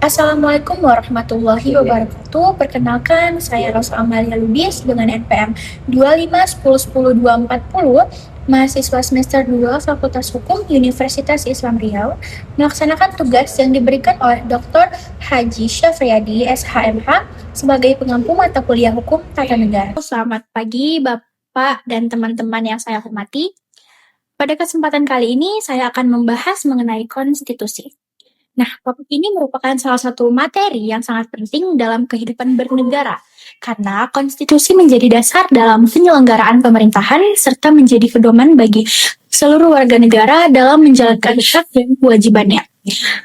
Assalamualaikum warahmatullahi wabarakatuh. Perkenalkan, saya Rosa Amalia Lubis dengan NPM 2510102440, mahasiswa semester 2 Fakultas Hukum Universitas Islam Riau, melaksanakan tugas yang diberikan oleh Dr. Haji Syafriyadi, SHMH, sebagai pengampu mata kuliah Hukum Tata Negara. Selamat pagi, Bapak dan teman-teman yang saya hormati. Pada kesempatan kali ini, saya akan membahas mengenai konstitusi. Nah, topik ini merupakan salah satu materi yang sangat penting dalam kehidupan bernegara, karena konstitusi menjadi dasar dalam penyelenggaraan pemerintahan serta menjadi pedoman bagi seluruh warga negara dalam menjalankan hak dan kewajibannya.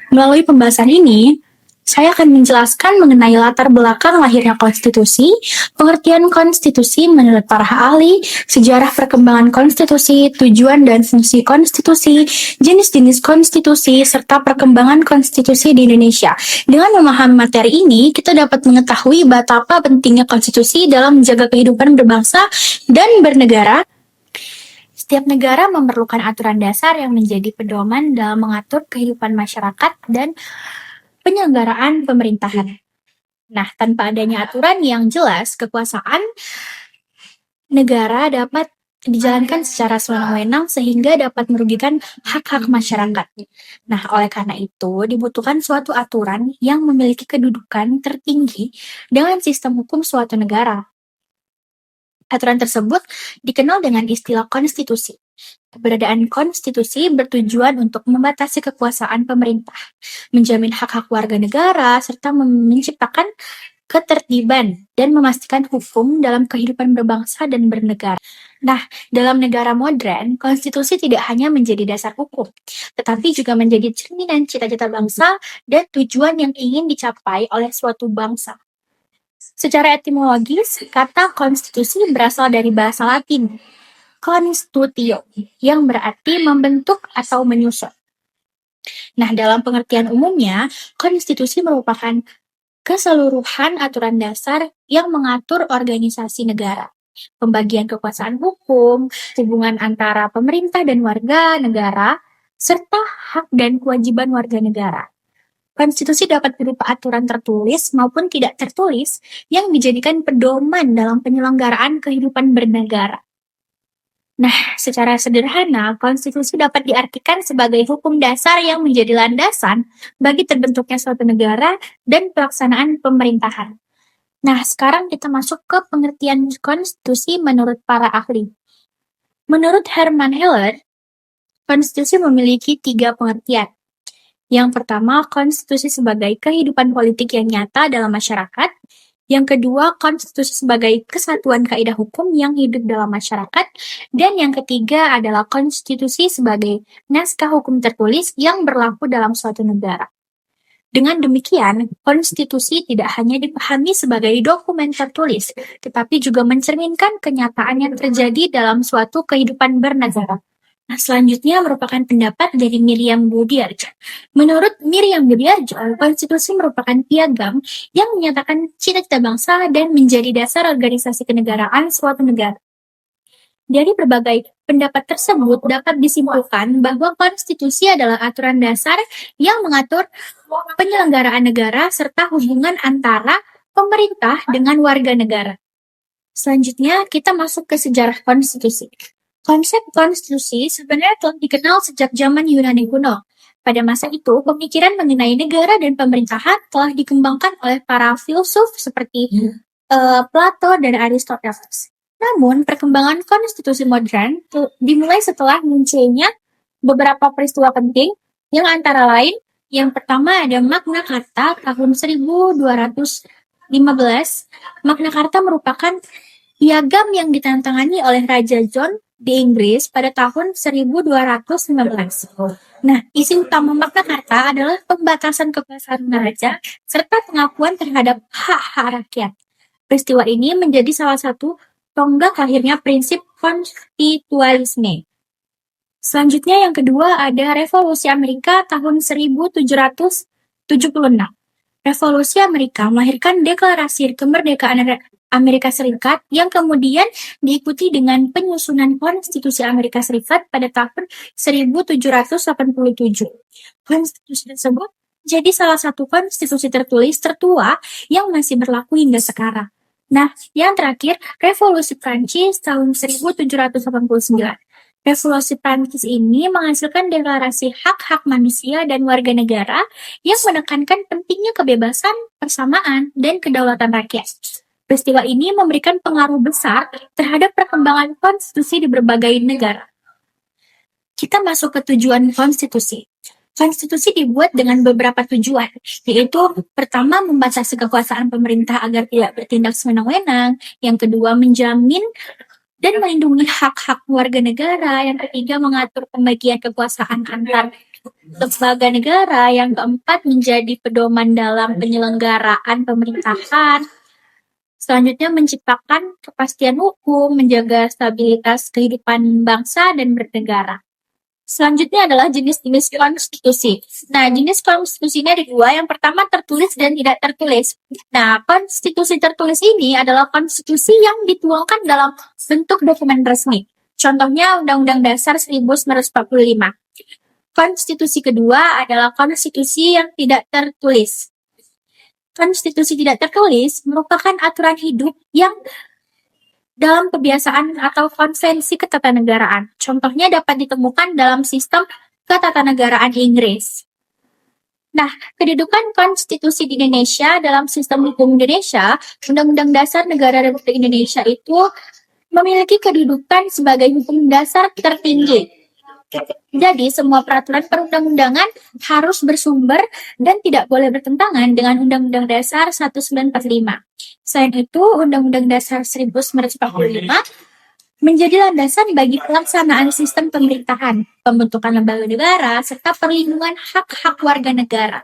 Melalui pembahasan ini, saya akan menjelaskan mengenai latar belakang lahirnya konstitusi, pengertian konstitusi menurut para ahli, sejarah perkembangan konstitusi, tujuan dan fungsi konstitusi, jenis-jenis konstitusi, serta perkembangan konstitusi di Indonesia. Dengan memahami materi ini, kita dapat mengetahui betapa pentingnya konstitusi dalam menjaga kehidupan berbangsa dan bernegara. Setiap negara memerlukan aturan dasar yang menjadi pedoman dalam mengatur kehidupan masyarakat dan penyelenggaraan pemerintahan. Nah, tanpa adanya aturan yang jelas, kekuasaan negara dapat dijalankan secara sewenang-wenang sehingga dapat merugikan hak-hak masyarakat. Nah, oleh karena itu, dibutuhkan suatu aturan yang memiliki kedudukan tertinggi dengan sistem hukum suatu negara. Aturan tersebut dikenal dengan istilah konstitusi. Keberadaan konstitusi bertujuan untuk membatasi kekuasaan pemerintah, menjamin hak-hak warga negara, serta menciptakan ketertiban dan memastikan hukum dalam kehidupan berbangsa dan bernegara. Nah, dalam negara modern, konstitusi tidak hanya menjadi dasar hukum, tetapi juga menjadi cerminan cita-cita bangsa dan tujuan yang ingin dicapai oleh suatu bangsa. Secara etimologis, kata konstitusi berasal dari bahasa Latin, constitutio, yang berarti membentuk atau menyusun. Nah, dalam pengertian umumnya, konstitusi merupakan keseluruhan aturan dasar yang mengatur organisasi negara, pembagian kekuasaan hukum, hubungan antara pemerintah dan warga negara, serta hak dan kewajiban warga negara. Konstitusi dapat berupa aturan tertulis maupun tidak tertulis yang dijadikan pedoman dalam penyelenggaraan kehidupan bernegara. Nah, secara sederhana, konstitusi dapat diartikan sebagai hukum dasar yang menjadi landasan bagi terbentuknya suatu negara dan pelaksanaan pemerintahan. Nah, sekarang kita masuk ke pengertian konstitusi menurut para ahli. Menurut Herman Heller, konstitusi memiliki 3 pengertian. Yang pertama, konstitusi sebagai kehidupan politik yang nyata dalam masyarakat. Yang kedua, konstitusi sebagai kesatuan kaidah hukum yang hidup dalam masyarakat. Dan yang ketiga adalah konstitusi sebagai naskah hukum tertulis yang berlaku dalam suatu negara. Dengan demikian, konstitusi tidak hanya dipahami sebagai dokumen tertulis, tetapi juga mencerminkan kenyataan yang terjadi dalam suatu kehidupan bernegara. Nah, selanjutnya merupakan pendapat dari Miriam Budiarjo. Menurut Miriam Budiarjo, konstitusi merupakan piagam yang menyatakan cita-cita bangsa dan menjadi dasar organisasi kenegaraan suatu negara. Dari berbagai pendapat tersebut dapat disimpulkan bahwa konstitusi adalah aturan dasar yang mengatur penyelenggaraan negara serta hubungan antara pemerintah dengan warga negara. Selanjutnya, kita masuk ke sejarah konstitusi. Konsep konstitusi sebenarnya telah dikenal sejak zaman Yunani kuno. Pada masa itu, pemikiran mengenai negara dan pemerintahan telah dikembangkan oleh para filsuf seperti Plato dan Aristoteles. Namun, perkembangan konstitusi modern dimulai setelah munculnya beberapa peristiwa penting yang antara lain yang pertama ada Magna Carta tahun 1215. Magna Carta merupakan piagam yang ditandatangani oleh Raja John di Inggris pada tahun 1215. Nah, isi utama Magna Carta adalah pembatasan kekuasaan raja serta pengakuan terhadap hak-hak rakyat. Peristiwa ini menjadi salah satu tonggak lahirnya prinsip konstitualisme. Selanjutnya yang kedua ada Revolusi Amerika tahun 1776. Revolusi Amerika melahirkan Deklarasi Kemerdekaan Amerika Serikat yang kemudian diikuti dengan penyusunan Konstitusi Amerika Serikat pada tahun 1787. Konstitusi tersebut Jadi salah satu konstitusi tertulis tertua yang masih berlaku hingga sekarang. Nah, yang terakhir, Revolusi Prancis tahun 1789. Revolusi Prancis ini menghasilkan deklarasi hak-hak manusia dan warga negara yang menekankan pentingnya kebebasan, persamaan, dan kedaulatan rakyat. Peristiwa ini memberikan pengaruh besar terhadap perkembangan konstitusi di berbagai negara. Kita masuk ke tujuan konstitusi. Konstitusi dibuat dengan beberapa tujuan, yaitu pertama membatasi kekuasaan pemerintah agar tidak bertindak sewenang-wenang, yang kedua menjamin dan melindungi hak-hak warga negara, yang ketiga mengatur pembagian kekuasaan antar lembaga negara, yang keempat menjadi pedoman dalam penyelenggaraan pemerintahan, selanjutnya menciptakan kepastian hukum, menjaga stabilitas kehidupan bangsa dan bernegara. Selanjutnya adalah jenis-jenis konstitusi. Nah, jenis konstitusi ini ada dua. Yang pertama tertulis dan tidak tertulis. Nah, konstitusi tertulis ini adalah konstitusi yang dituangkan dalam bentuk dokumen resmi. Contohnya Undang-Undang Dasar 1945. Konstitusi kedua adalah konstitusi yang tidak tertulis. Konstitusi tidak tertulis merupakan aturan hidup yang dalam kebiasaan atau konvensi ketatanegaraan. Contohnya dapat ditemukan dalam sistem ketatanegaraan Inggris. Nah, kedudukan konstitusi di Indonesia dalam sistem hukum Indonesia, Undang-Undang Dasar Negara Republik Indonesia itu memiliki kedudukan sebagai hukum dasar tertinggi. Jadi, semua peraturan perundang-undangan harus bersumber dan tidak boleh bertentangan dengan Undang-Undang Dasar 1945. Selain itu, Undang-Undang Dasar 1945 menjadi landasan bagi pelaksanaan sistem pemerintahan, pembentukan lembaga negara, serta perlindungan hak-hak warga negara.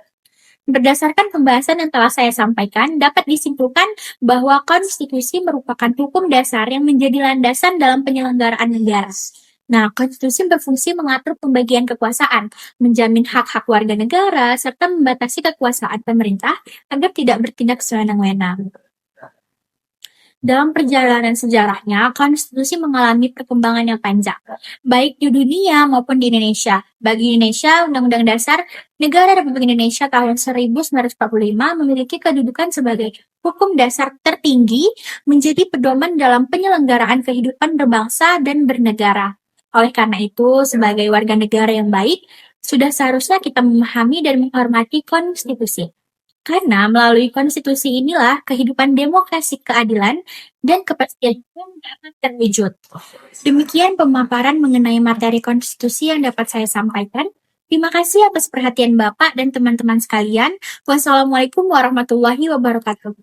Berdasarkan pembahasan yang telah saya sampaikan, dapat disimpulkan bahwa konstitusi merupakan hukum dasar yang menjadi landasan dalam penyelenggaraan negara. Nah, konstitusi berfungsi mengatur pembagian kekuasaan, menjamin hak-hak warga negara, serta membatasi kekuasaan pemerintah agar tidak bertindak sewenang-wenang. Dalam perjalanan sejarahnya, konstitusi mengalami perkembangan yang panjang, baik di dunia maupun di Indonesia. Bagi Indonesia, Undang-Undang Dasar Negara Republik Indonesia tahun 1945 memiliki kedudukan sebagai hukum dasar tertinggi, menjadi pedoman dalam penyelenggaraan kehidupan berbangsa dan bernegara. Oleh karena itu, sebagai warga negara yang baik, sudah seharusnya kita memahami dan menghormati konstitusi. Karena melalui konstitusi inilah kehidupan demokrasi, keadilan, dan kepastian hukum dapat terwujud. Demikian pemaparan mengenai materi konstitusi yang dapat saya sampaikan. Terima kasih atas perhatian Bapak dan teman-teman sekalian. Wassalamualaikum warahmatullahi wabarakatuh.